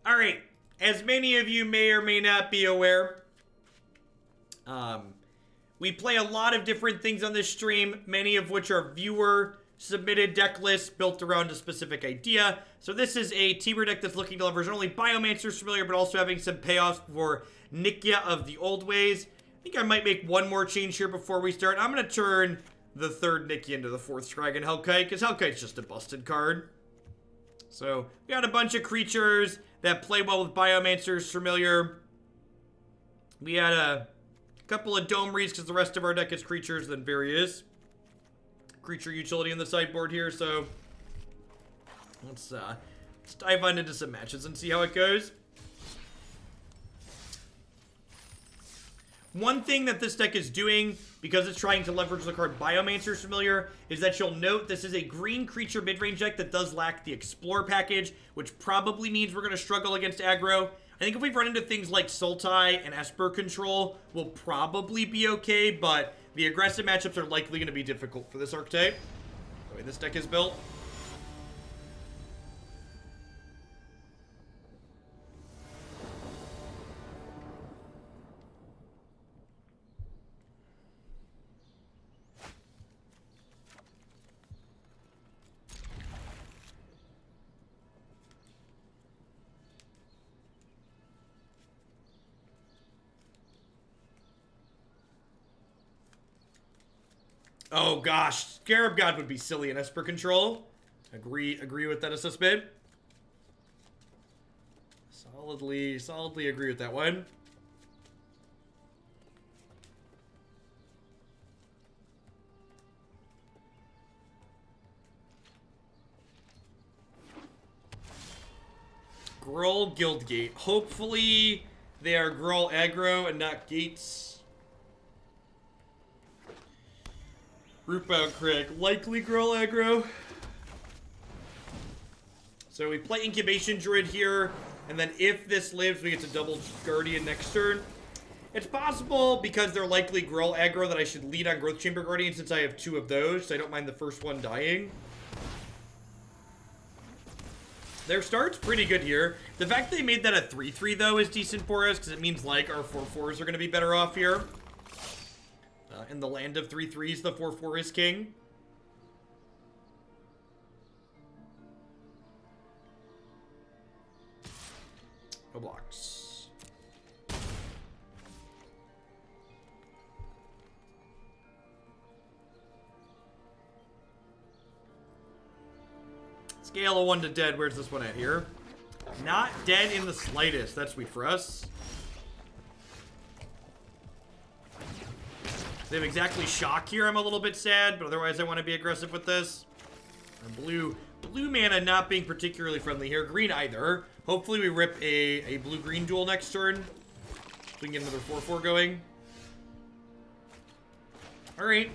All right. As many of you may or may not be aware, we play a lot of different things on this stream, many of which are viewer-submitted deck lists built around a specific idea. So this is a Temur deck that's looking to leverage not only Biomancer's familiar, but also having some payoffs for Nikya of the old ways. I think I might make one more change here before we start. I'm going to turn the third Nikya into the fourth Skarrgan Hellkite, because Hellkite's just a busted card. So we got a bunch of creatures that play well with Biomancer's familiar. We had a couple of Domris because the rest of our deck is creatures, then various creature utility in the sideboard here. So let's dive on into some matches and see how it goes. One thing that this deck is doing, because it's trying to leverage the card Biomancer's Familiar, is that you'll note this is a green creature mid-range deck that does lack the Explore package, which probably means we're going to struggle against aggro. I think if we run into things like Sultai and Esper Control, we'll probably be okay, but the aggressive matchups are likely going to be difficult for this archetype, the way this deck is built. Oh gosh, Scarab God would be silly in Esper Control. Agree with that assessment. Solidly agree with that one. Gruul Guildgate. Hopefully they are Gruul aggro and not gates. Rootbound Crag, likely Gruul aggro. So we play Incubation Druid here, and then if this lives, we get to double Guardian next turn. It's possible, because they're likely Gruul aggro, that I should lead on Growth Chamber Guardian since I have two of those, so I don't mind the first one dying. Their start's pretty good here. The fact they made that a 3-3, though, is decent for us, because it means, like, our 4-4s are going to be better off here. In the land of 3-3s, the 4-4 is king. No blocks. Scale of 1 to dead. Where's this one at here? Not dead in the slightest. That's sweet for us. They have exactly shock here. I'm a little bit sad, but otherwise I want to be aggressive with this. And blue mana not being particularly friendly here. Green either. Hopefully we rip a blue-green duel next turn. So we can get another 4-4 going. All right.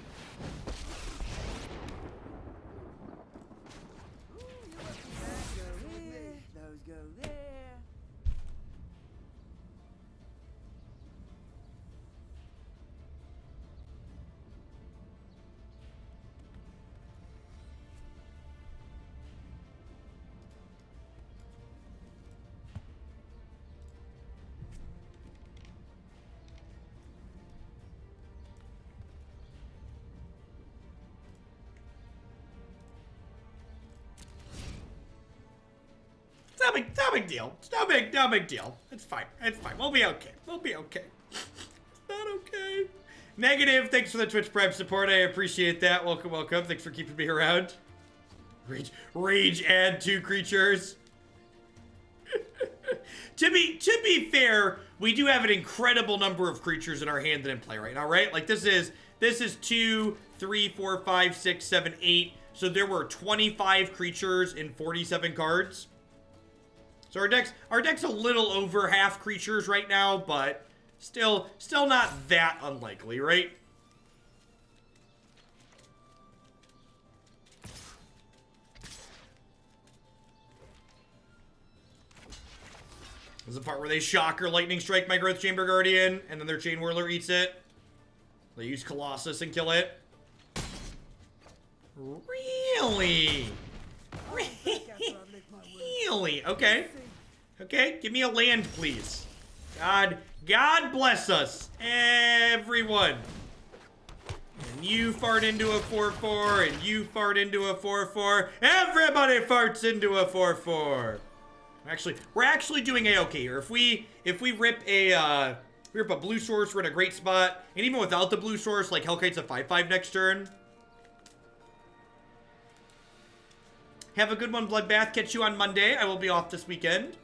No big deal. It's no big deal. It's fine. It's fine. We'll be okay. We'll be okay. It's not okay. Negative, thanks for the Twitch Prime support. I appreciate that. Welcome, welcome. Thanks for keeping me around. Rage add 2 creatures. To be fair, we do have an incredible number of creatures in our hand that in play right now, right? Like this is 2, 3, 4, 5, 6, 7, 8. So there were 25 creatures in 47 cards. So our deck's a little over half creatures right now, but still not that unlikely, right? This is the part where they shock or lightning strike my Growth Chamber Guardian, and then their Chain Whirler eats it. They use Colossus and kill it. Really? Really? Okay. Okay, give me a land, please. God bless us, everyone. And you fart into a 4/4, and you fart into a 4/4. Everybody farts into a 4/4. We're actually doing a-okay here. If we rip a blue source, we're in a great spot. And even without the blue source, like Hellkite's a 5/5 next turn. Have a good one, Bloodbath. Catch you on Monday. I will be off this weekend.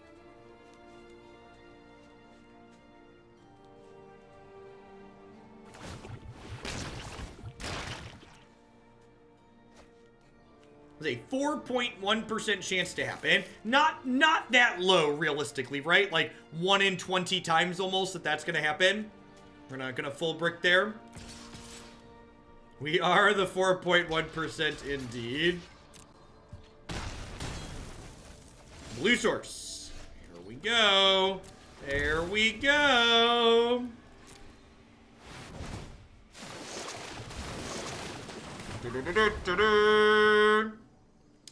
There's a 4.1% chance to happen. Not that low, realistically, right? Like 1 in 20 times almost that's gonna happen. We're not gonna full brick there. We are the 4.1% indeed. Blue source. Here we go. There we go.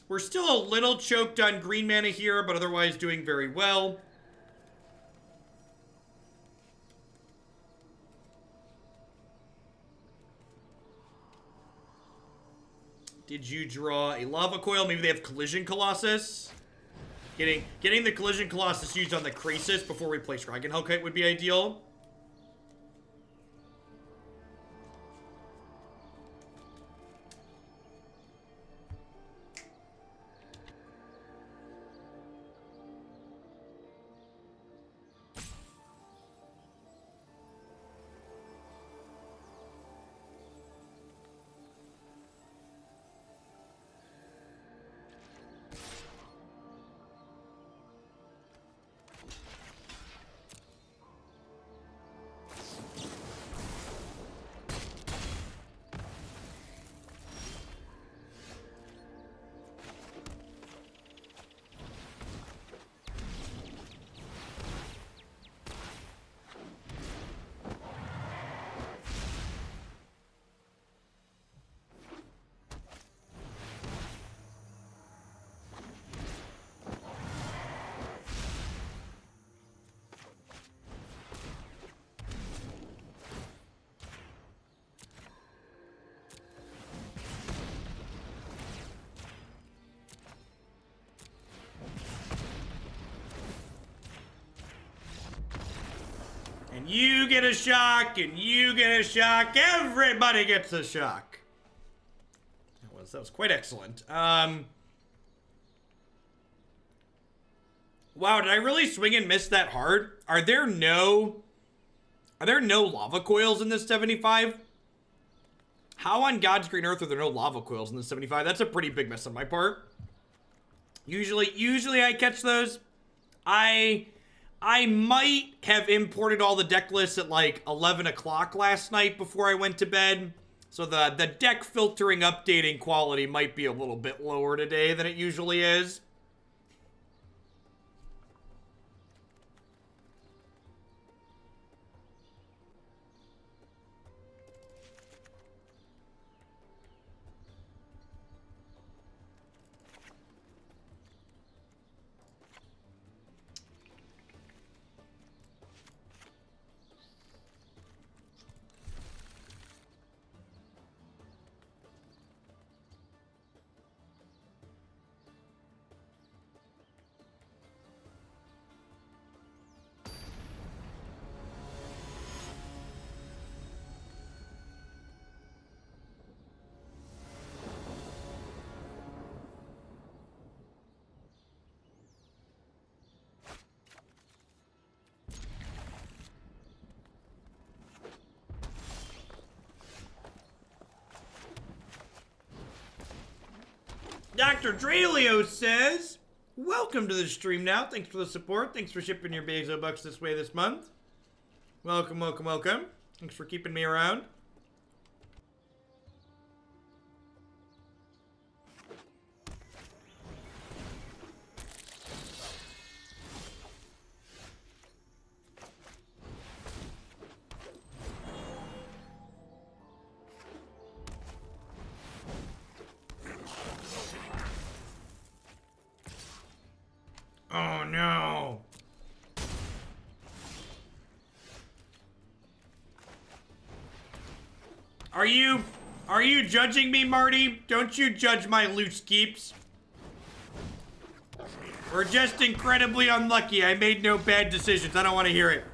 We're still a little choked on green mana here, but otherwise doing very well. Did you draw a Lava Coil? Maybe they have Collision Colossus? Getting the Collision Colossus used on the Krasis before we play Skarrgan Hellkite would be ideal. And you get a shock, and you get a shock. Everybody gets a shock. That was quite excellent. Wow, did I really swing and miss that hard? Are there no lava coils in this 75? How on God's green earth are there no lava coils in this 75? That's a pretty big miss on my part. Usually I catch those. I might have imported all the deck lists at like 11 o'clock last night before I went to bed. So the deck filtering updating quality might be a little bit lower today than it usually is. Dr. Drelio says, welcome to the stream now. Thanks for the support. Thanks for shipping your Bezo bucks this way this month. Welcome, welcome, welcome. Thanks for keeping me around. Oh no. Are you judging me, Marty? Don't you judge my loose keeps. We're just incredibly unlucky. I made no bad decisions. I don't want to hear it.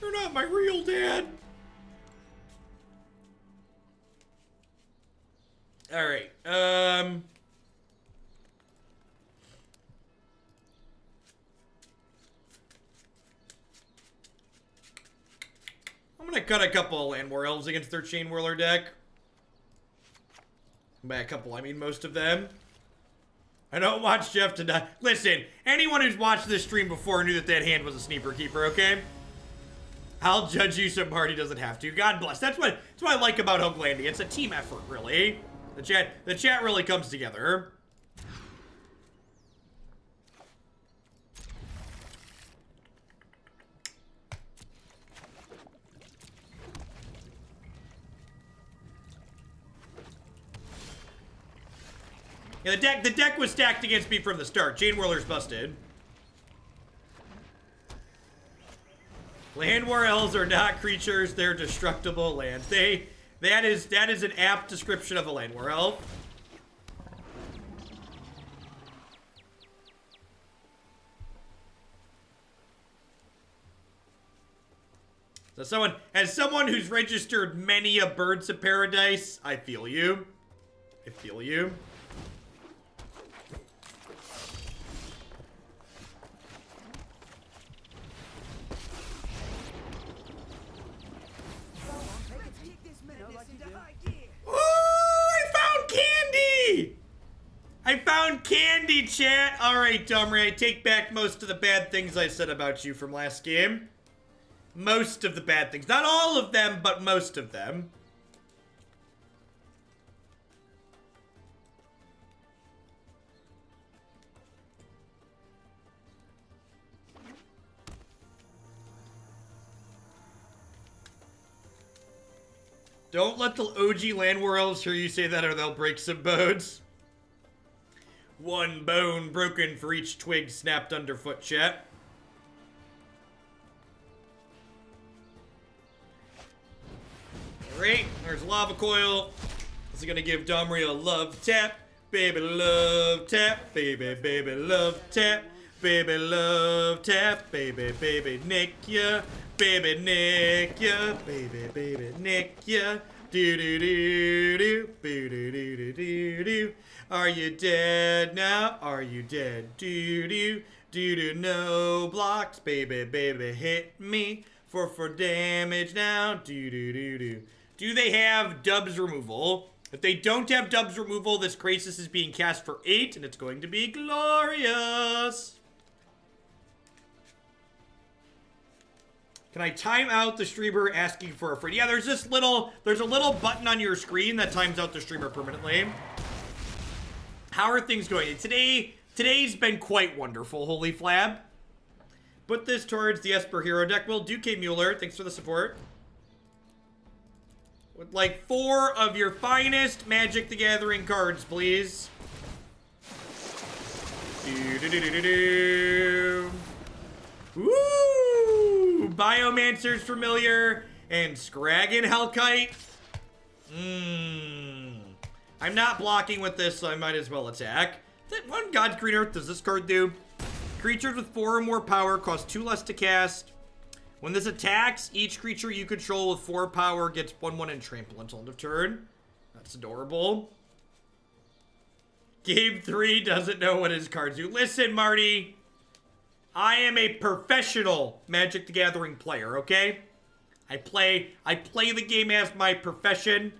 You're not my real dad. All right. I'm gonna cut a couple of Llanowar Elves against their Chain Whirler deck. By a couple, I mean most of them. I don't watch Jeff to die. Listen, anyone who's watched this stream before knew that that hand was a Sneaper Keeper, okay? I'll judge you so Marty doesn't have to. God bless. That's what I like about Hoaglandia. It's a team effort, really. The chat really comes together. Yeah, the deck was stacked against me from the start. Chain Whirler's busted. Llanowar Elves are not creatures, they're destructible lands. That is an apt description of a Llanowar Elf. So as someone who's registered many a Birds of Paradise, I feel you. I feel you. I found candy, chat! Alright, Domri, I take back most of the bad things I said about you from last game. Most of the bad things. Not all of them, but most of them. Don't let the OG Llanowar Elves hear you say that or they'll break some bones. One bone broken for each twig snapped underfoot, chat. Alright, there's Lava Coil. This is gonna give Domri a love tap. Baby love tap. Baby, baby love tap. Baby love tap. Baby, baby Nikya. Baby Nikya. Baby, baby Nikya. Do do do do. Do do do do do. Are you dead now? Are you dead? Do-do, do-do, no blocks. Baby, baby, hit me for damage now. Do-do-do-do. Do they have Dubs removal? If they don't have Dubs removal, this Krasis is being cast for 8, and it's going to be glorious. Can I time out the streamer asking for a free? Yeah, there's a little button on your screen that times out the streamer permanently. How are things going? Today's been quite wonderful, Holy Flab. Put this towards the Esper Hero deck. Will Duque Mueller, thanks for the support. With like 4 of your finest Magic the Gathering cards, please. Woo! Biomancer's familiar. And Skarrgan Hellkite. I'm not blocking with this, so I might as well attack. What God's Green Earth does this card do? Creatures with 4 or more power cost 2 less to cast. When this attacks, each creature you control with 4 power gets 1/1 and trample until end of turn. That's adorable. Game 3 doesn't know what his cards do. Listen, Marty. I am a professional Magic the Gathering player, okay? I play the game as my profession.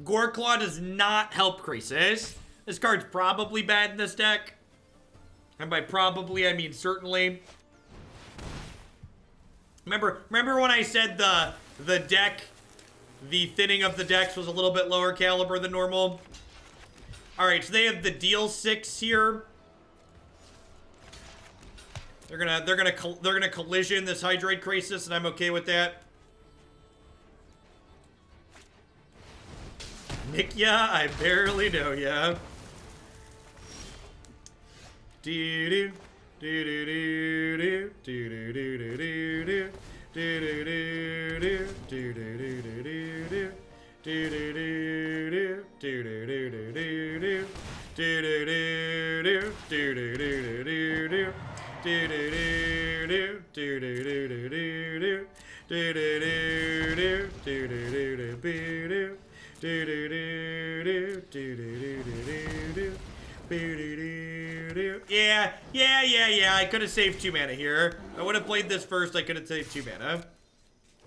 Goreclaw does not help Krasis. This card's probably bad in this deck. And by probably, I mean certainly. Remember when I said the deck, the thinning of the decks was a little bit lower caliber than normal? Alright, so they have the deal 6 here. They're gonna collision this Hydroid Krasis, and I'm okay with that. Nikya, I barely know ya. Do-do, Yeah. I could have saved 2 mana here. I would have played this first. I could have saved 2 mana.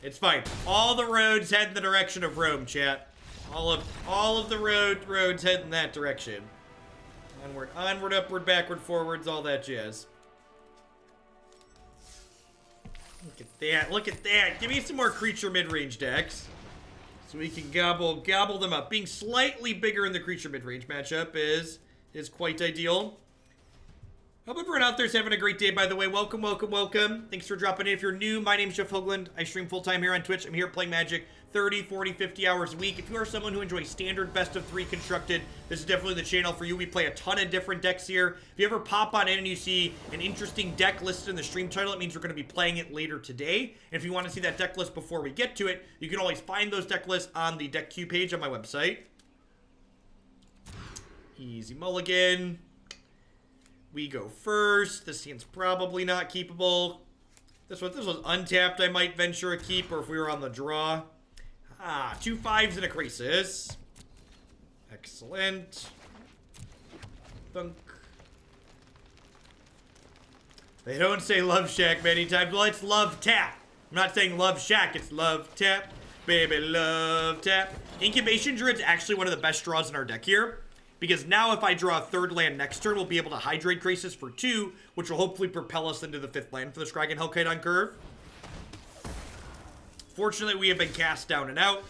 It's fine. All the roads head in the direction of Rome, chat. All of the roads head in that direction. Onward, upward, backward, forwards, all that jazz. Look at that. Give me some more creature mid-range decks. So we can gobble them up. Being slightly bigger in the creature mid-range matchup is quite ideal. Hope everyone out there is having a great day, by the way. Welcome. Thanks for dropping in. If you're new, my name's Jeff Hoagland. I stream full-time here on Twitch. I'm here playing Magic 30, 40, 50 hours a week. If you are someone who enjoys standard best of 3 constructed, this is definitely the channel for you. We play a ton of different decks here. If you ever pop on in and you see an interesting deck listed in the stream title, it means we're going to be playing it later today. And if you want to see that deck list before we get to it, you can always find those deck lists on the deck queue page on my website. Easy mulligan. We go first. This hand's probably not keepable. This was untapped. I might venture a keep, or if we were on the draw. 2 5s and a Krasis. Excellent. Thunk. They don't say Love Shack many times. Well, it's Love Tap. I'm not saying Love Shack. It's Love Tap. Baby, Love Tap. Incubation Druid's actually one of the best draws in our deck here. Because now if I draw a 3rd land next turn, we'll be able to Hydroid Krasis for 2, which will hopefully propel us into the 5th land for the Skarrgan Hellkite on curve. Fortunately, we have been cast down and out.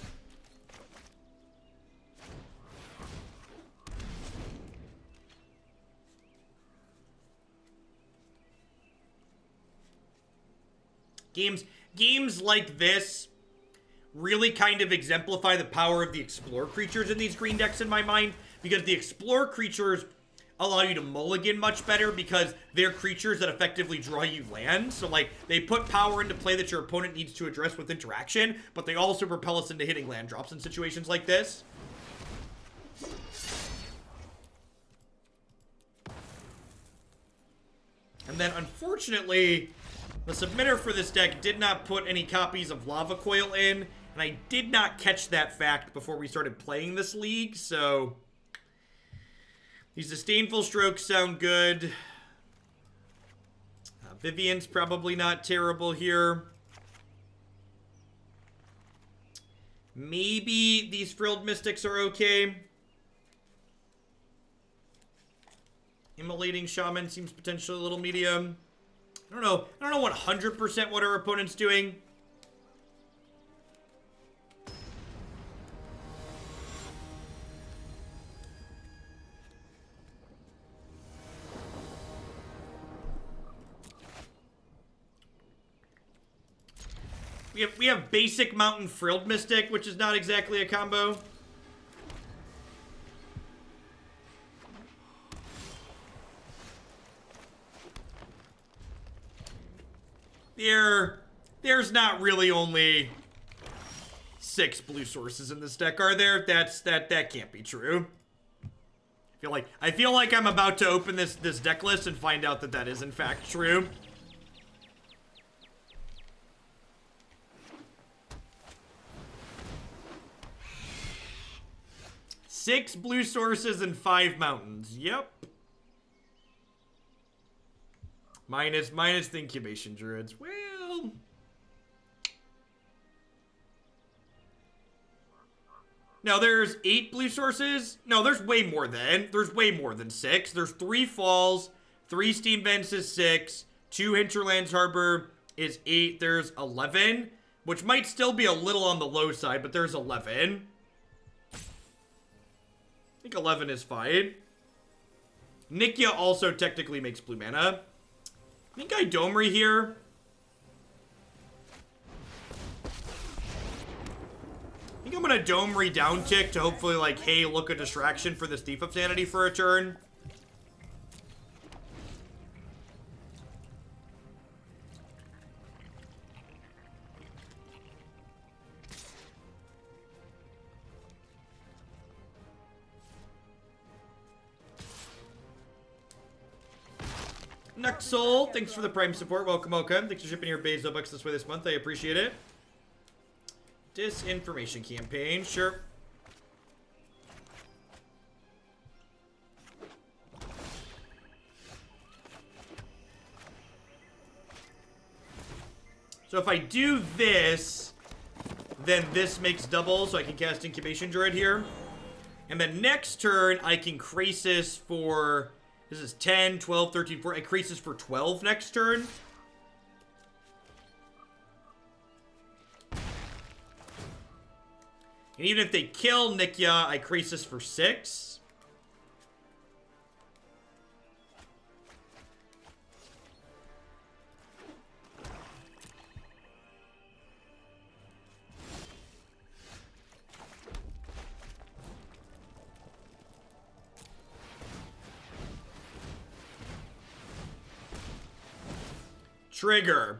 Games like this really kind of exemplify the power of the Explore creatures in these green decks in my mind. Because the Explore creatures allow you to mulligan much better because they're creatures that effectively draw you land. So, like, they put power into play that your opponent needs to address with interaction, but they also propel us into hitting land drops in situations like this. And then, unfortunately, the submitter for this deck did not put any copies of Lava Coil in, and I did not catch that fact before we started playing this league, so these Disdainful Strokes sound good. Vivian's probably not terrible here. Maybe these Frilled Mystics are okay. Immolating Shaman seems potentially a little medium. I don't know 100% what our opponent's doing. We have basic Mountain Frilled Mystic, which is not exactly a combo. There's not really only 6 blue sources in this deck, are there? That can't be true. I feel like I'm about to open this deck list and find out that is in fact true. Six blue sources and 5 mountains. Yep. Minus the Incubation Druids. Well, now there's 8 blue sources. No, there's way more than 6. There's 3 Falls, 3 Steam Vents is 6, 2 Hinterland Harbor is 8. There's 11, which might still be a little on the low side, but there's 11. I think 11 is fine. Nikya also technically makes blue mana. I think I Domri here. I think I'm gonna Domri down tick to hopefully, like, hey, look a distraction for this Thief of Sanity for a turn. Nuxel, thanks for the Prime support. Welcome, welcome. Thanks for shipping your Bazo bucks this way this month. I appreciate it. Disinformation campaign, sure. So if I do this, then this makes double, so I can cast Incubation Druid here. And then next turn, I can Krasis for... This is 10, 12, 13, 14. I Krasis for 12 next turn. And even if they kill Nikya, I Krasis for 6. Trigger.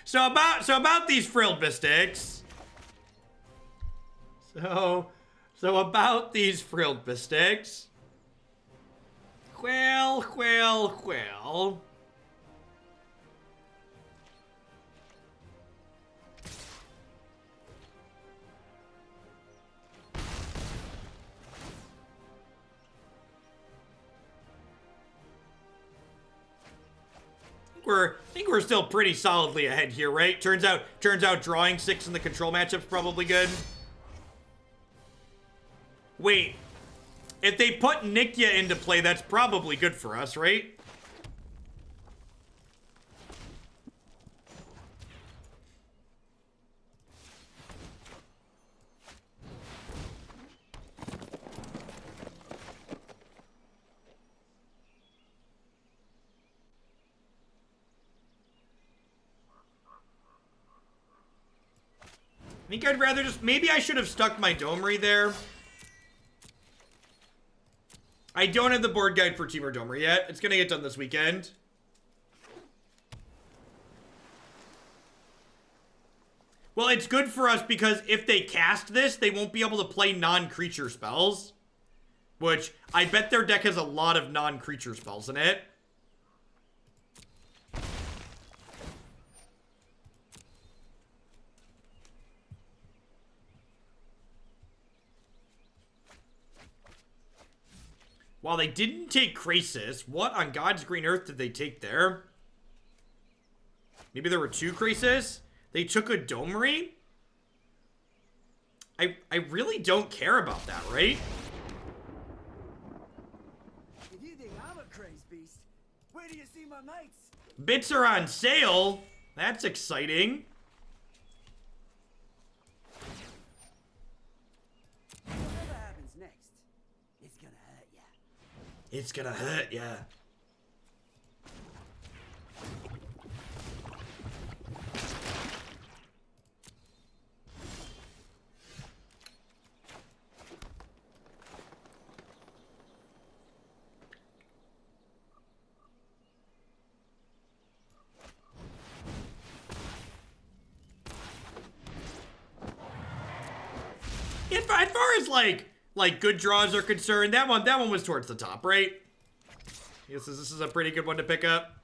So about these Frilled Mystics. So about these Frilled Mystics. Well. I think we're still pretty solidly ahead here, right? Turns out drawing 6 in the control matchup's probably good. Wait, if they put Nikya into play, that's probably good for us, right? I think I'd rather just... Maybe I should have stuck my Domri there. I don't have the board guide for Temur Domri yet. It's going to get done this weekend. Well, it's good for us because if they cast this, they won't be able to play non-creature spells. Which, I bet their deck has a lot of non-creature spells in it. While they didn't take Krasis, what on God's green earth did they take there? Maybe there were 2 Krasis? They took a Domri? I really don't care about that, right? If you think I'm a craze beast, where do you see my mates? Bits are on sale. That's exciting. Whatever happens next, it's gonna hurt ya. It's gonna hurt ya. As far as like good draws are concerned, that one was towards the top, right? This is a pretty good one to pick up.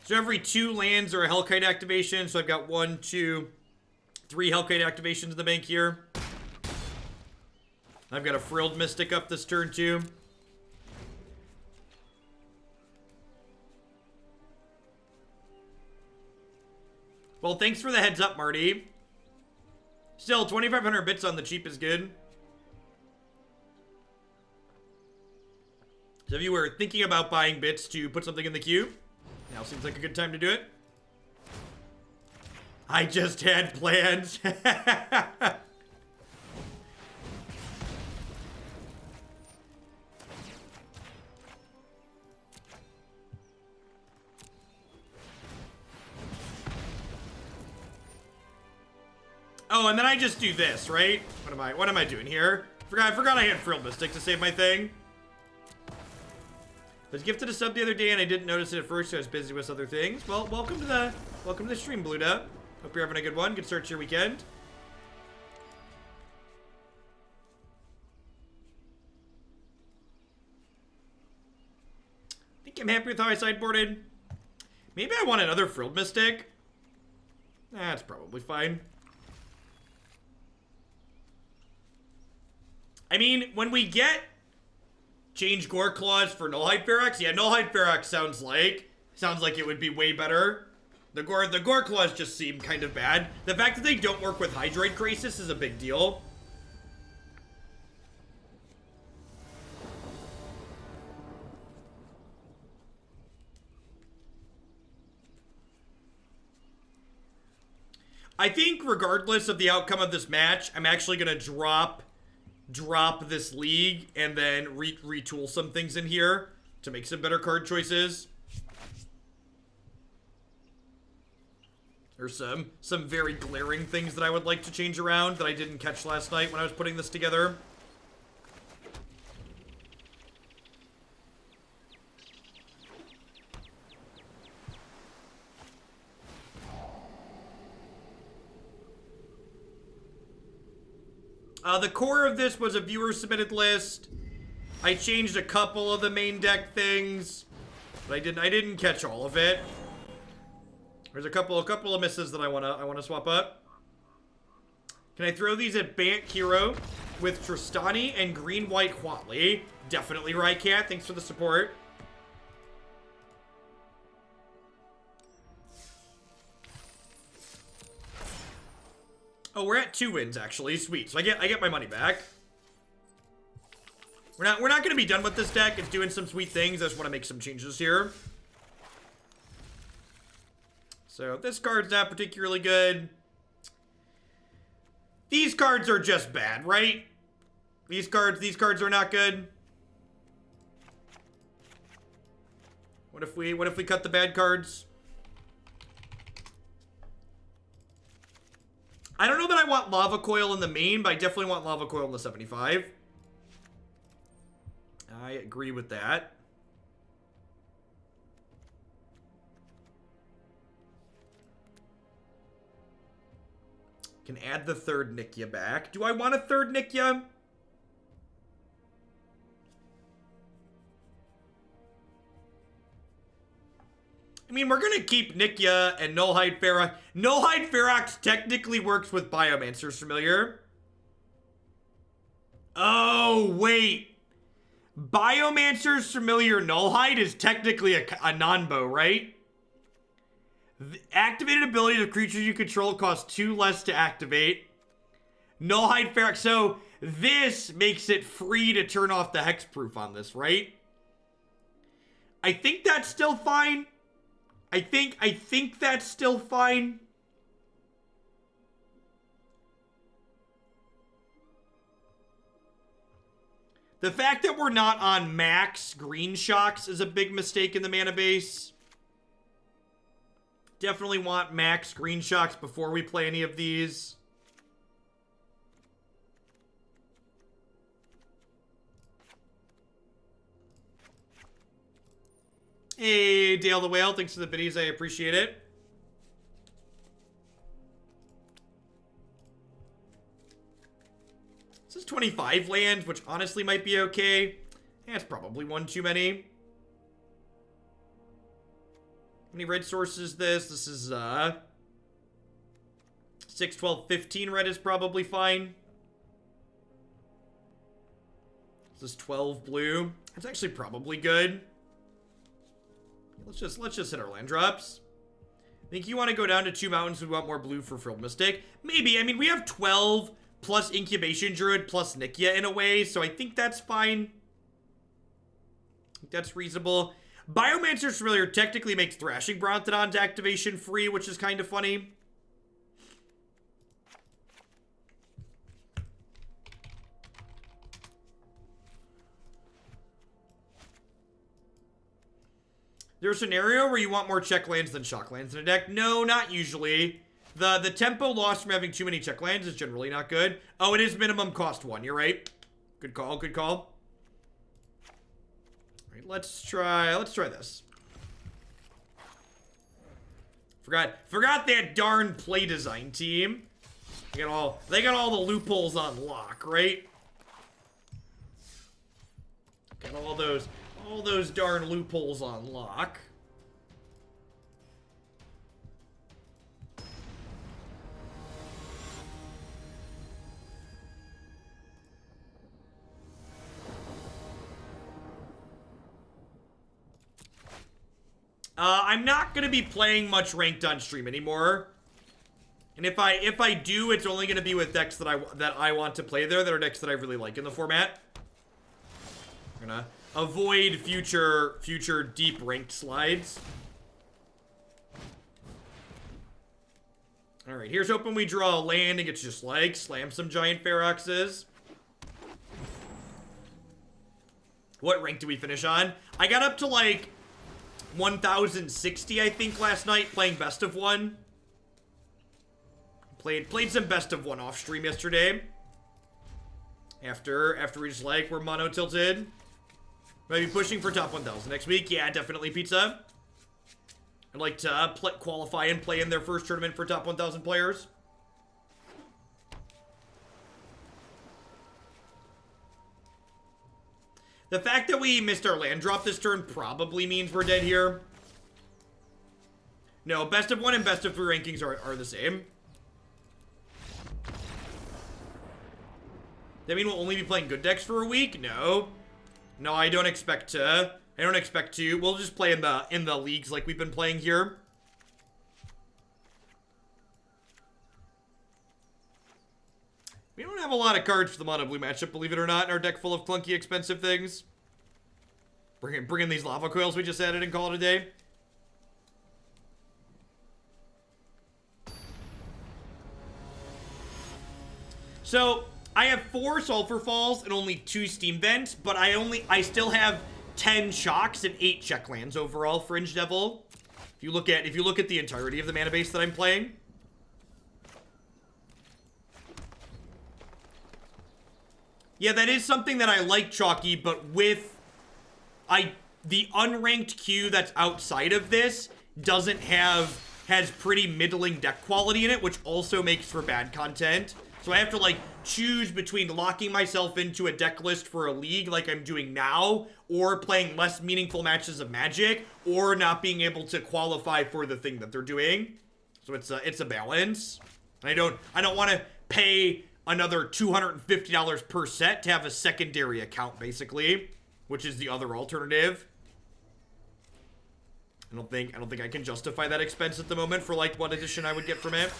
So every 2 lands are a Hellkite activation. So I've got 1, 2, 3 Hellkite activations in the bank here. I've got a Frilled Mystic up this turn too. Well, thanks for the heads up, Marty. Still, 2,500 bits on the cheap is good. So if you were thinking about buying bits to put something in the queue, now seems like a good time to do it. I just had plans. Oh, and then I just do this, right? What am I doing here? I forgot I had Frilled Mystic to save my thing. I was gifted a sub the other day and I didn't notice it at first, so I was busy with other things. Well, welcome to the stream, Bluda. Hope you're having a good one. Good start to your weekend. I think I'm happy with how I sideboarded. Maybe I want another Frilled Mystic. That's probably fine. I mean, when we get change Gore Claws for Nullhide Ferox, yeah, Nullhide Ferox sounds like it would be way better. The Gore Claws just seem kind of bad. The fact that they don't work with Hydroid Krasis is a big deal. I think regardless of the outcome of this match, I'm actually gonna drop this league and then retool some things in here to make some better card choices. There's some very glaring things that I would like to change around that I didn't catch last night when I was putting this together. The core of this was a viewer-submitted list. I changed a couple of the main deck things, but I didn't catch all of it. There's a couple of misses that I wanna swap up. Can I throw these at Bant Hero with Tristani and green-white Huatli? Definitely, Rycat. Thanks for the support. Oh, we're at 2 wins, actually. Sweet. So I get my money back. We're not gonna be done with this deck. It's doing some sweet things. I just want to make some changes here. So this card's not particularly good. These cards are just bad, right? These cards are not good. What if we cut the bad cards? I don't know that I want Lava Coil in the main, but I definitely want Lava Coil in the 75. I agree with that. Can add the third Nikya back. Do I want a third Nikya? I mean, we're gonna keep Nikya and Nullhide Ferox. Nullhide Ferox technically works with Biomancer's Familiar. Oh, wait. Biomancer's Familiar Nullhide is technically a non-bow, right? The activated abilities of creatures you control cost 2 less to activate. Nullhide Ferox. So this makes it free to turn off the hexproof on this, right? I think that's still fine. I think that's still fine. The fact that we're not on max green shocks is a big mistake in the mana base. Definitely want max green shocks before we play any of these. Hey, Dale the Whale, thanks for the biddies, I appreciate it. This is 25 lands, which honestly might be okay. That's probably one too many. How many red sources this? This is 6, 12, 15 red is probably fine. This is 12 blue. That's actually probably good. Let's just hit our land drops. Think you want to go down to 2 mountains? We want more blue for Frilled Mystic. Maybe. I mean, we have 12 plus Incubation Druid plus Nikya in a way, so I think that's fine. I think that's reasonable. Biomancer's Familiar technically makes Thrashing Brontodon's activation free, which is kind of funny. there a scenario where you want more check lands than shock lands in a deck? No, not usually. The tempo lost from having too many check lands is generally not good. Oh, it is minimum cost 1. You're right. Good call, good call. All right, let's try this. Forgot that darn play design team. They got all the loopholes on lock, right? Got all those darn loopholes on lock. I'm not gonna be playing much ranked on stream anymore. And if I do, it's only gonna be with decks that I want to play there, that are decks that I really like in the format. I'm gonna avoid future deep ranked slides. Alright, here's hoping we draw a land and it's just like slam some giant Feroxes. What rank do we finish on? I got up to like 1060, I think, last night, playing best of 1. Played some best of 1 off stream yesterday. After we just like we're mono tilted. Maybe pushing for top 1000 next week. Yeah, definitely pizza. I'd like to qualify and play in their first tournament for top 1000 players. The fact that we missed our land drop this turn probably means we're dead here. No, best of 1 and best of 3 rankings are the same. That mean we'll only be playing good decks for a week? No. No, I don't expect to. We'll just play in the leagues like we've been playing here. We don't have a lot of cards for the mono blue matchup, believe it or not, in our deck full of clunky, expensive things. Bring in these lava coils we just added and call it a day. So, I have 4 Sulfur Falls and only 2 Steam Vents, but I still have 10 shocks and 8 check lands overall, Fringe Devil. If you look at the entirety of the mana base that I'm playing. Yeah, that is something that I like, Chalky, but with the unranked queue that's outside of this has pretty middling deck quality in it, which also makes for bad content. So I have to like choose between locking myself into a deck list for a league like I'm doing now, or playing less meaningful matches of Magic, or not being able to qualify for the thing that they're doing. So it's a balance. I don't want to pay another $250 per set to have a secondary account, basically, which is the other alternative. I don't think I can justify that expense at the moment for like what edition I would get from it.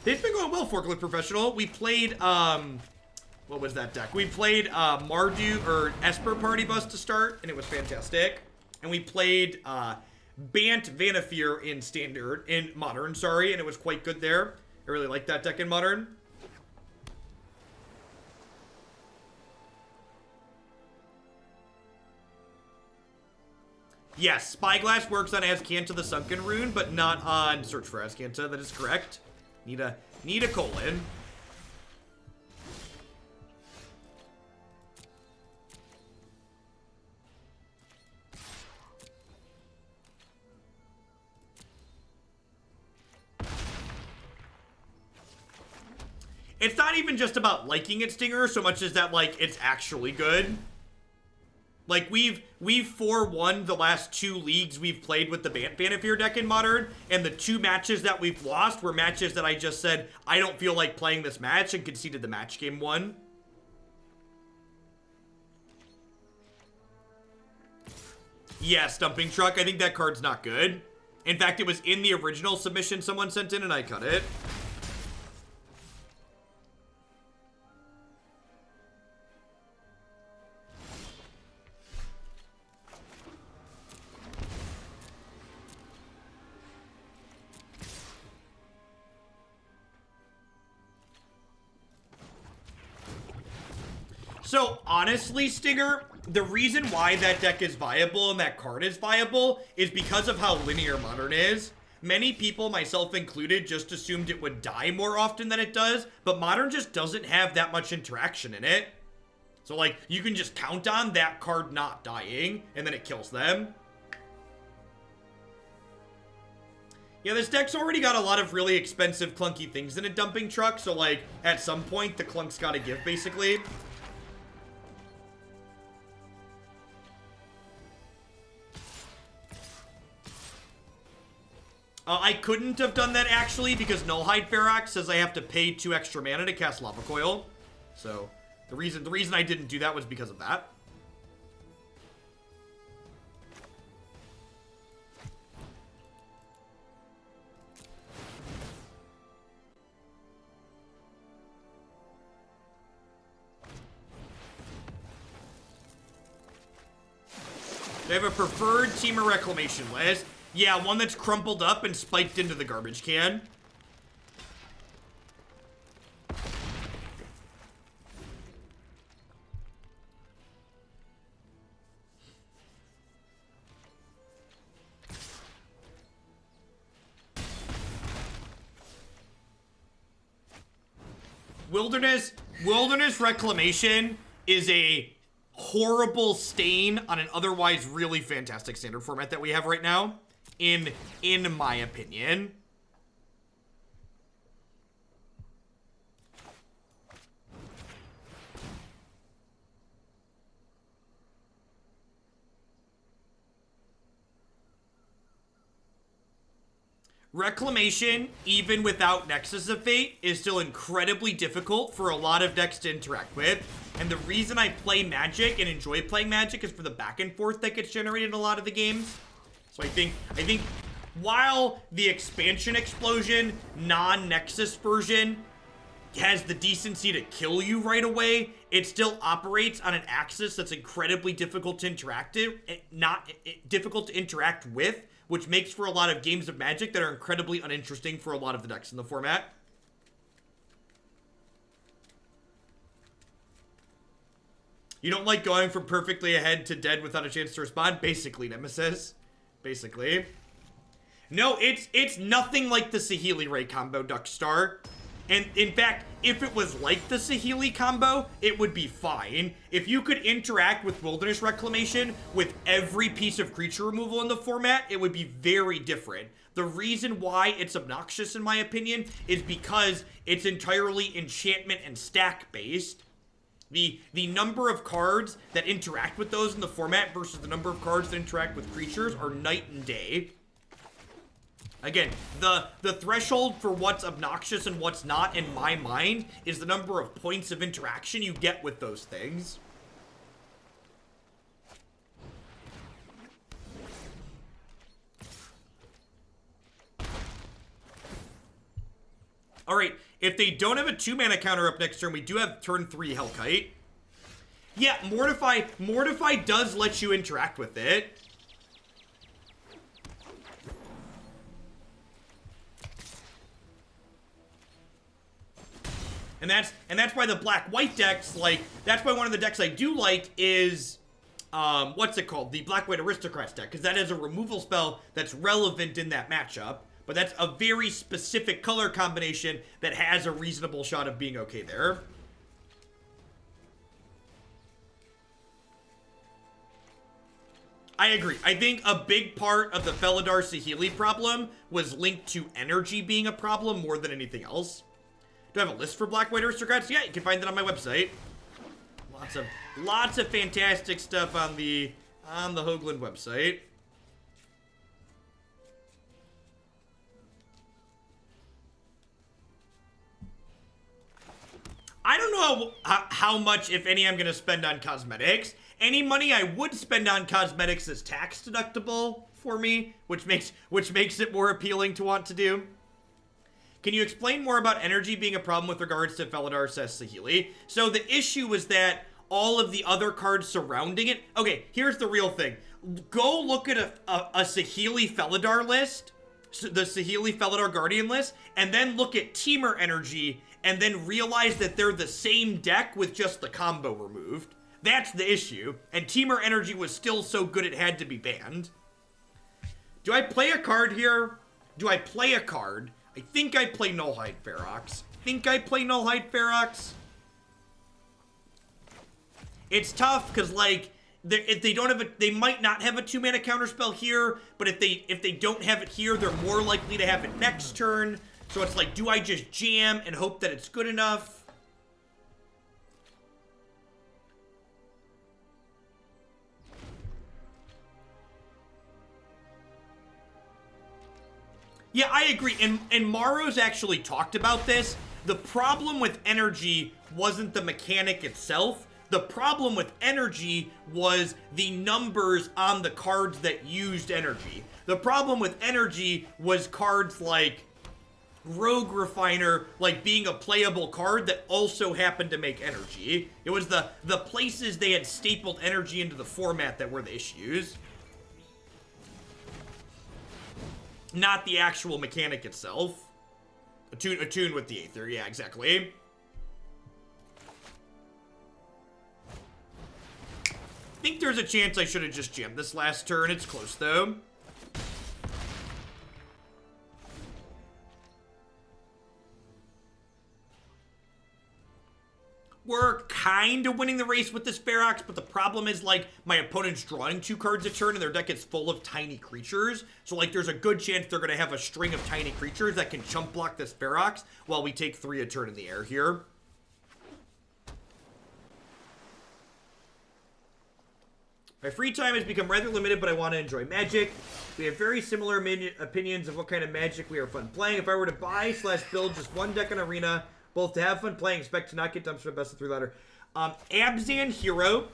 They've been going well, Forklift Professional. We played what was that deck? We played Mardu or Esper Party Bus to start, and it was fantastic. And we played Bant Vanafear in Modern, sorry, and it was quite good there. I really like that deck in Modern. Yes, Spyglass works on Azcanta the Sunken Rune, but not on Search for Azcanta. That is correct. Need a colon. It's not even just about liking it, Stinger, so much as that, like, it's actually good. Like, we've 4-1 the last 2 leagues we've played with the Bant Vanafear deck in Modern, and the 2 matches that we've lost were matches that I just said, I don't feel like playing this match, and conceded the match game 1. Yeah, Stumping Truck, I think that card's not good. In fact, it was in the original submission someone sent in, and I cut it. So, honestly, Stinger, the reason why that deck is viable and that card is viable is because of how linear Modern is. Many people, myself included, just assumed it would die more often than it does, but Modern just doesn't have that much interaction in it. So, like, you can just count on that card not dying, and then it kills them. Yeah, this deck's already got a lot of really expensive, clunky things in a dumping truck, so, like, at some point, the clunk's gotta give, basically. I couldn't have done that, actually, because Nullhide Ferox says I have to pay 2 extra mana to cast Lava Coil. So, the reason I didn't do that was because of that. They have a preferred Temur Reclamation list. Yeah, one that's crumpled up and spiked into the garbage can. Wilderness Reclamation is a horrible stain on an otherwise really fantastic standard format that we have right now. In my opinion. Reclamation, even without Nexus of Fate, is still incredibly difficult for a lot of decks to interact with. And the reason I play Magic and enjoy playing Magic is for the back and forth that gets generated in a lot of the games. So I think while the expansion explosion non-Nexus version has the decency to kill you right away, it still operates on an axis that's incredibly difficult to difficult to interact with, which makes for a lot of games of Magic that are incredibly uninteresting for a lot of the decks in the format. You don't like going from perfectly ahead to dead without a chance to respond? Basically, Nemesis. Basically. No, it's nothing like the Saheeli Ray combo, Duckstar. And in fact, if it was like the Saheeli combo, it would be fine. If you could interact with Wilderness Reclamation with every piece of creature removal in the format, it would be very different. The reason why it's obnoxious, in my opinion, is because it's entirely enchantment and stack based. The number of cards that interact with those in the format versus the number of cards that interact with creatures are night and day. Again, the threshold for what's obnoxious and what's not, in my mind, is the number of points of interaction you get with those things. Alright, if they don't have a 2-mana counter up next turn, we do have turn 3 Hellkite. Yeah, Mortify does let you interact with it. And that's why the black-white decks, like, that's why one of the decks I do like is, what's it called? The Black-White Aristocrats deck, because that is a removal spell that's relevant in that matchup. But that's a very specific color combination that has a reasonable shot of being okay there. I agree. I think a big part of the Felidar Saheeli problem was linked to energy being a problem more than anything else. Do I have a list for Black-White Aristocrats? Yeah, you can find that on my website. Lots of fantastic stuff on the Hoagland website. I don't know how much, if any, I'm going to spend on cosmetics. Any money I would spend on cosmetics is tax deductible for me, which makes it more appealing to want to do. Can you explain more about energy being a problem with regards to Felidar, says Saheeli? So the issue is that all of the other cards surrounding it... Okay, here's the real thing. Go look at a Saheeli Felidar list, the Saheeli Felidar Guardian list, and then look at Temur energy, and then realize that they're the same deck with just the combo removed. That's the issue. And Temur Energy was still so good it had to be banned. Do I play a card here? Do I play a card? I think I play Nullhide Ferox. It's tough because, like, if they don't have they might not have a 2-mana counterspell here, but if they don't have it here, they're more likely to have it next turn. So it's like, do I just jam and hope that it's good enough? Yeah, I agree. And Maro's actually talked about this. The problem with energy wasn't the mechanic itself. The problem with energy was the numbers on the cards that used energy. The problem with energy was cards like Rogue Refiner, like being a playable card that also happened to make energy. It was the places they had stapled energy into the format that were the issues. Not the actual mechanic itself. Attune with the Aether, yeah, exactly. I think there's a chance I should have just jammed this last turn. It's close, though. We're kind of winning the race with this Ferox, but the problem is, like, my opponent's drawing 2 cards a turn and their deck is full of tiny creatures. So, like, there's a good chance they're going to have a string of tiny creatures that can chump block this Ferox while we take 3 a turn in the air here. My free time has become rather limited, but I want to enjoy Magic. We have very similar opinions of what kind of Magic we are fun playing. If I were to buy/build just one deck on Arena, both to have fun playing, expect to not get dumped for a best of 3 ladder. Abzan Hero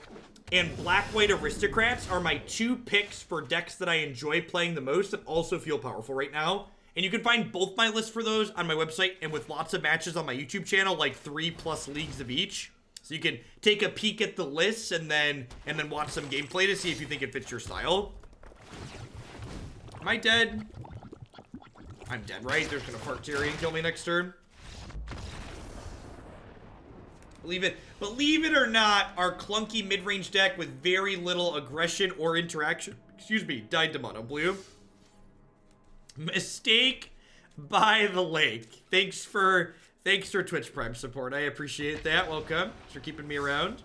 and Black-White Aristocrats are my 2 picks for decks that I enjoy playing the most and also feel powerful right now. And you can find both my lists for those on my website and with lots of matches on my YouTube channel, like 3+ leagues of each. So you can take a peek at the lists and then watch some gameplay to see if you think it fits your style. Am I dead? I'm dead, right? There's gonna fart Terry and kill me next turn. Believe it or not, our clunky mid-range deck with very little aggression or interaction, died to mono blue. Mistake by the lake. Thanks for Twitch Prime support. I appreciate that. Welcome. Thanks for keeping me around.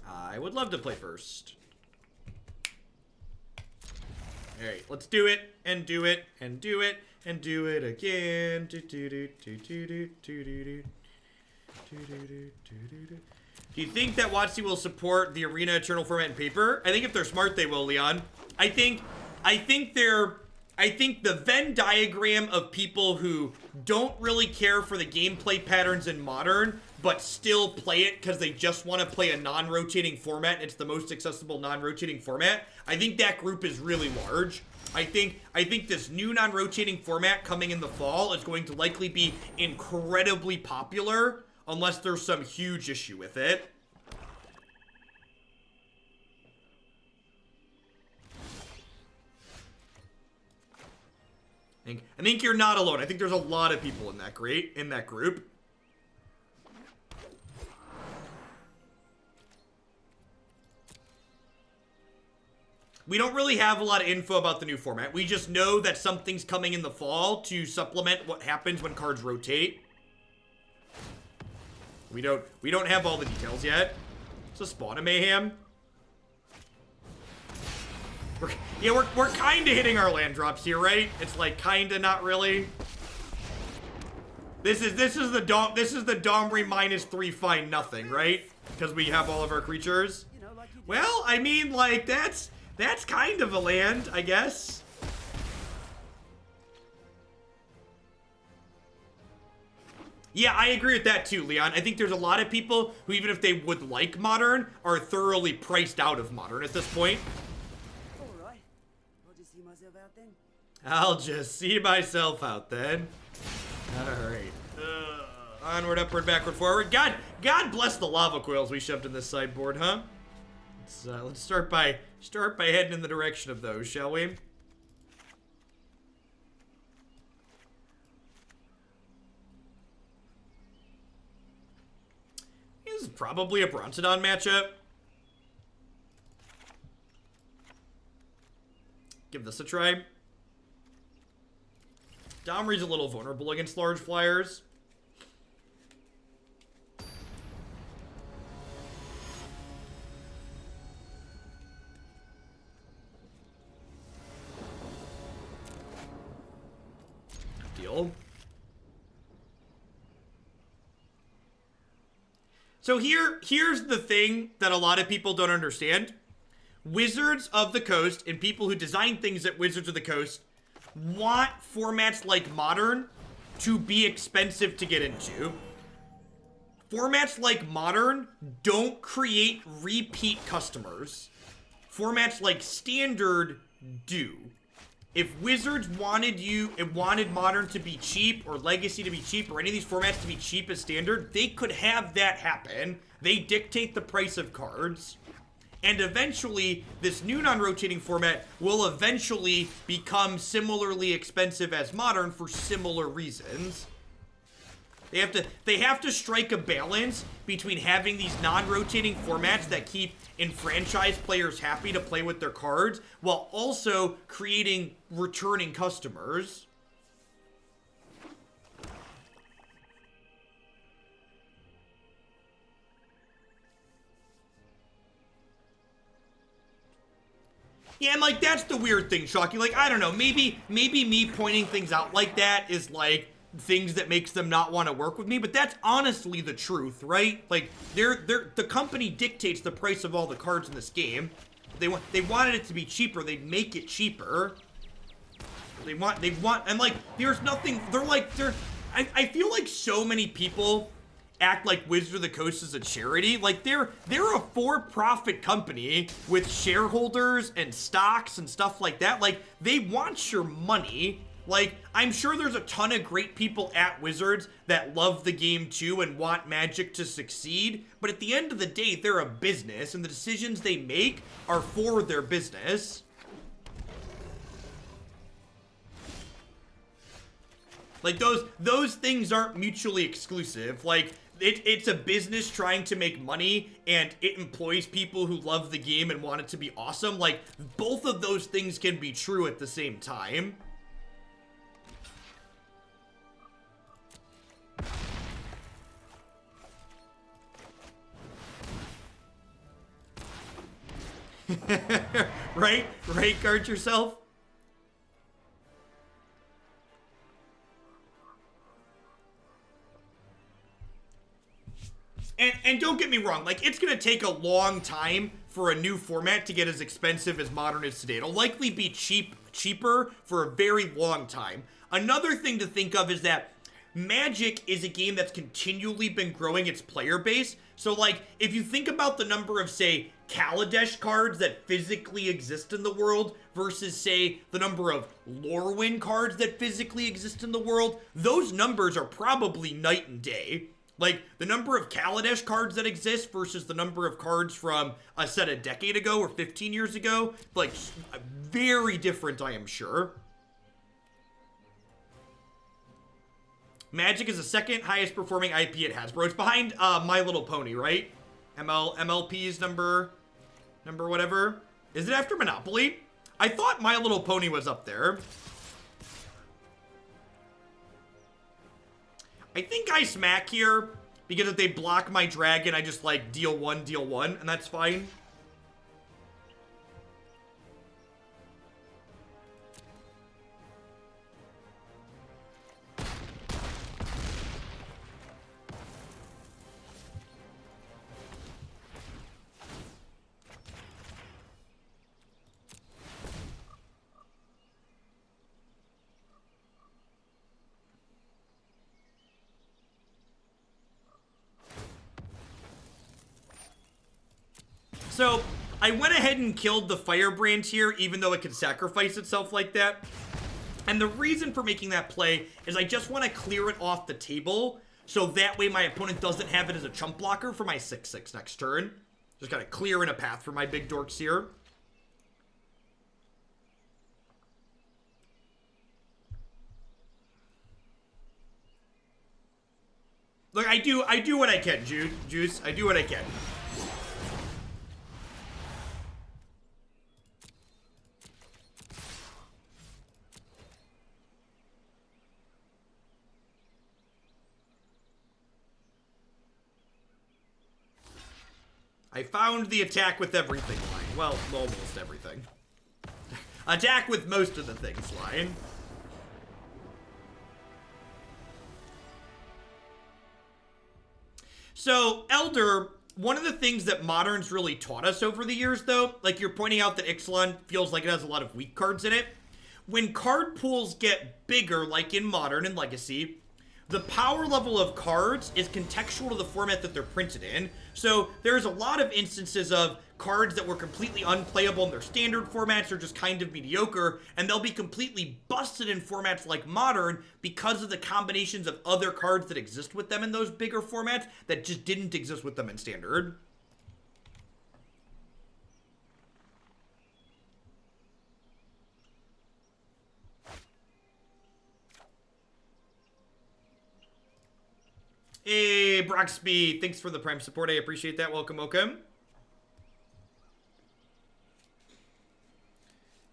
I would love to play first. Alright, let's do it, and do it, and do it, and do it again. Do you think that WotC will support the Arena Eternal format in paper? I think if they're smart, they will, Leon. I think the Venn diagram of people who don't really care for the gameplay patterns in Modern, but still play it because they just want to play a non-rotating format, and it's the most accessible non-rotating format, I think that group is really large. I think this new non-rotating format coming in the fall is going to likely be incredibly popular, unless there's some huge issue with it. I think you're not alone. I think there's a lot of people in that group. We don't really have a lot of info about the new format. We just know that something's coming in the fall to supplement what happens when cards rotate. We don't have all the details yet. It's a Spawn of Mayhem. We're kind of hitting our land drops here, right? It's like kind of, not really. This is the Domri -3 find nothing, right? Because we have all of our creatures. Well, I mean, like, that's kind of a land, I guess. Yeah, I agree with that too, Leon. I think there's a lot of people who, even if they would like Modern, are thoroughly priced out of Modern at this point. Alright. I'll just see myself out then. I'll just see myself out then. Alright. Onward, upward, backward, forward. God bless the lava coils we shoved in this sideboard, huh? Let's start by heading in the direction of those, shall we? This is probably a Brontodon matchup. Give this a try. Domri's a little vulnerable against large flyers. Deal. So here's the thing that a lot of people don't understand. Wizards of the Coast and people who design things at Wizards of the Coast want formats like Modern to be expensive to get into. Formats like Modern don't create repeat customers. Formats like Standard do. If Wizards wanted Modern to be cheap, or Legacy to be cheap, or any of these formats to be cheap as Standard, they could have that happen. They dictate the price of cards. And eventually, this new non-rotating format will eventually become similarly expensive as Modern for similar reasons. They have to strike a balance between having these non-rotating formats that keep enfranchised players happy to play with their cards, while also creating returning customers. Yeah, and like, that's the weird thing, Shocky. Like, I don't know, maybe me pointing things out like that is like things that makes them not want to work with me, but that's honestly the truth, right? Like, the company dictates the price of all the cards in this game. They wanted it to be cheaper, they'd make it cheaper. They want, and like, there's nothing, I feel like so many people act like Wizards of the Coast is a charity. Like, they're a for-profit company with shareholders and stocks and stuff like that. Like, they want your money. Like, I'm sure there's a ton of great people at Wizards that love the game too and want Magic to succeed, but at the end of the day, they're a business, and the decisions they make are for their business. Like, those things aren't mutually exclusive. Like, it's a business trying to make money, and it employs people who love the game and want it to be awesome. Like, both of those things can be true at the same time. Right? Right, guard yourself? And don't get me wrong, like, it's gonna take a long time for a new format to get as expensive as Modern is today. It'll likely be cheaper for a very long time. Another thing to think of is that Magic is a game that's continually been growing its player base. So, like, if you think about the number of, say, Kaladesh cards that physically exist in the world versus, say, the number of Lorwyn cards that physically exist in the world, those numbers are probably night and day. Like, the number of Kaladesh cards that exist versus the number of cards from a set a decade ago or 15 years ago, like, very different, I am sure. Magic is the second highest performing IP at Hasbro. It's behind My Little Pony, right? MLP's number whatever. Is it after Monopoly? I thought My Little Pony was up there. I think I smack here because if they block my dragon, I just like deal one, and that's fine. So, I went ahead and killed the Firebrand here, even though it could sacrifice itself like that. And the reason for making that play is I just want to clear it off the table, so that way my opponent doesn't have it as a chump blocker for my 6/6 next turn. Just gotta clear in a path for my big dorks here. Look, I do what I can, Juice. I do what I can. I found the attack with everything line. Well, almost everything. Attack with most of the things line. So, Elder, one of the things that Modern's really taught us over the years, though, like you're pointing out that Ixalan feels like it has a lot of weak cards in it. When card pools get bigger, like in Modern and Legacy, the power level of cards is contextual to the format that they're printed in. So there's a lot of instances of cards that were completely unplayable in their standard formats or just kind of mediocre, and they'll be completely busted in formats like Modern because of the combinations of other cards that exist with them in those bigger formats that just didn't exist with them in standard. Hey, Broxby, thanks for the Prime support. I appreciate that. Welcome, welcome.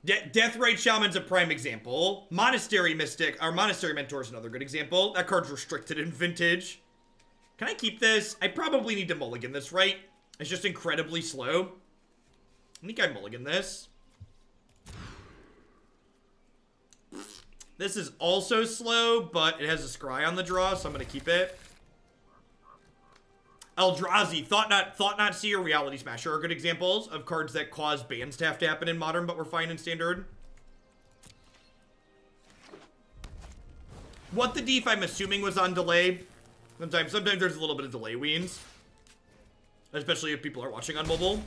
Deathrite Shaman's a prime example. Monastery Mystic, or Monastery Mentor is another good example. That card's restricted in Vintage. Can I keep this? I probably need to mulligan this, right? It's just incredibly slow. I think I mulligan this. This is also slow, but it has a scry on the draw, so I'm going to keep it. Eldrazi, Thought Not Seer, Reality Smasher are good examples of cards that cause bans to have to happen in Modern, but were fine in Standard. What the Deef, I'm assuming, was on delay. Sometimes there's a little bit of delay weens. Especially if people are watching on mobile.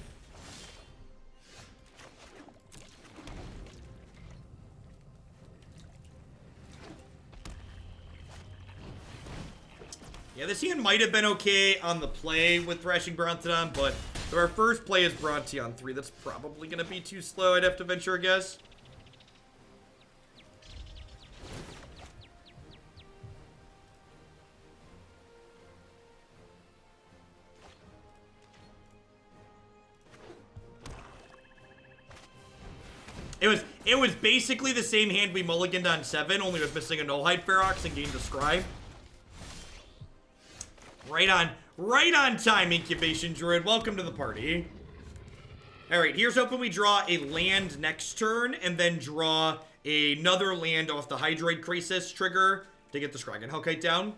Yeah, this hand might have been okay on the play with Thrashing Brontodon, but if our first play is Bronte on 3, that's probably going to be too slow, I'd have to venture a guess. It was basically the same hand we mulliganed on 7, only with missing a Nullhide Ferox and gained a Scry. Right on time, Incubation Druid. Welcome to the party. Alright, here's hoping we draw a land next turn, and then draw another land off the Hydroid Krasis trigger to get the Skarrgan Hellkite down.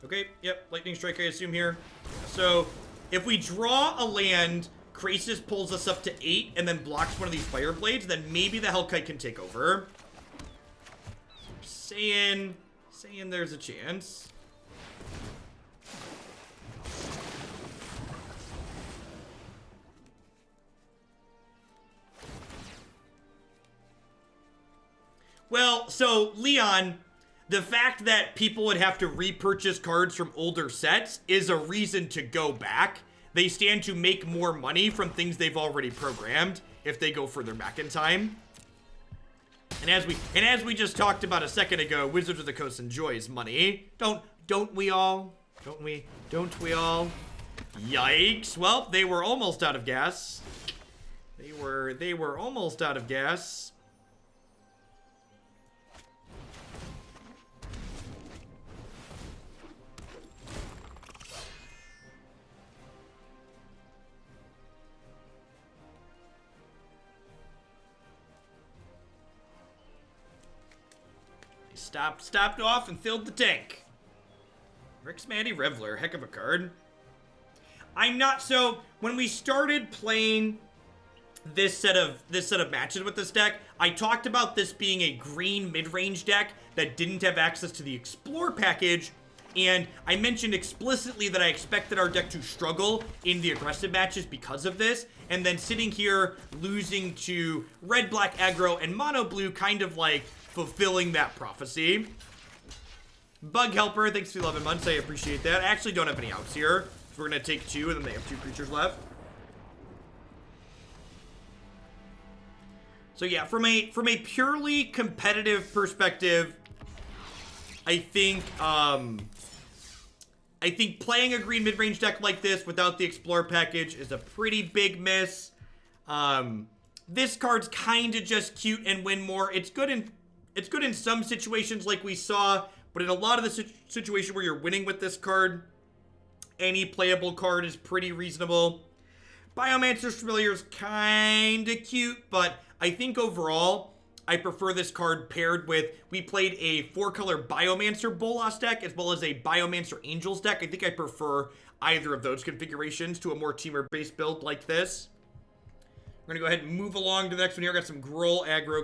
Okay, yep, Lightning Strike I assume here. So, if we draw a land, Krasis pulls us up to 8 and then blocks one of these Fire Blades, then maybe the Hellkite can take over. Saying there's a chance. Well, so, Leon, the fact that people would have to repurchase cards from older sets is a reason to go back. They stand to make more money from things they've already programmed if they go further back in time. And as we just talked about a second ago, Wizards of the Coast enjoys money. Don't we all? Don't we all? Yikes. Well, they were almost out of gas. They were almost out of gas. Stopped off and filled the tank. Rixmandy Reveler, heck of a card. So when we started playing this set of matches with this deck. I talked about this being a green mid-range deck that didn't have access to the Explore package, and I mentioned explicitly that I expected our deck to struggle in the aggressive matches because of this, and then sitting here losing to red-black aggro and mono-blue kind of like fulfilling that prophecy. Bug Helper, thanks for 11 months, I appreciate that. I actually don't have any outs here, so we're going to take 2, and then they have 2 creatures left. So yeah, from a purely competitive perspective, I think playing a green mid-range deck like this without the Explorer package is a pretty big miss. This card's kind of just cute and win more. It's good in some situations like we saw, but in a lot of the situation where you're winning with this card, any playable card is pretty reasonable. Biomancer's Familiar is kind of cute, but I think overall, I prefer this card paired with, we played a 4-color Biomancer Bolas deck as well as a Biomancer Angels deck. I think I prefer either of those configurations to a more Temur-based build like this. We're going to go ahead and move along to the next one here. Got some Gruul aggro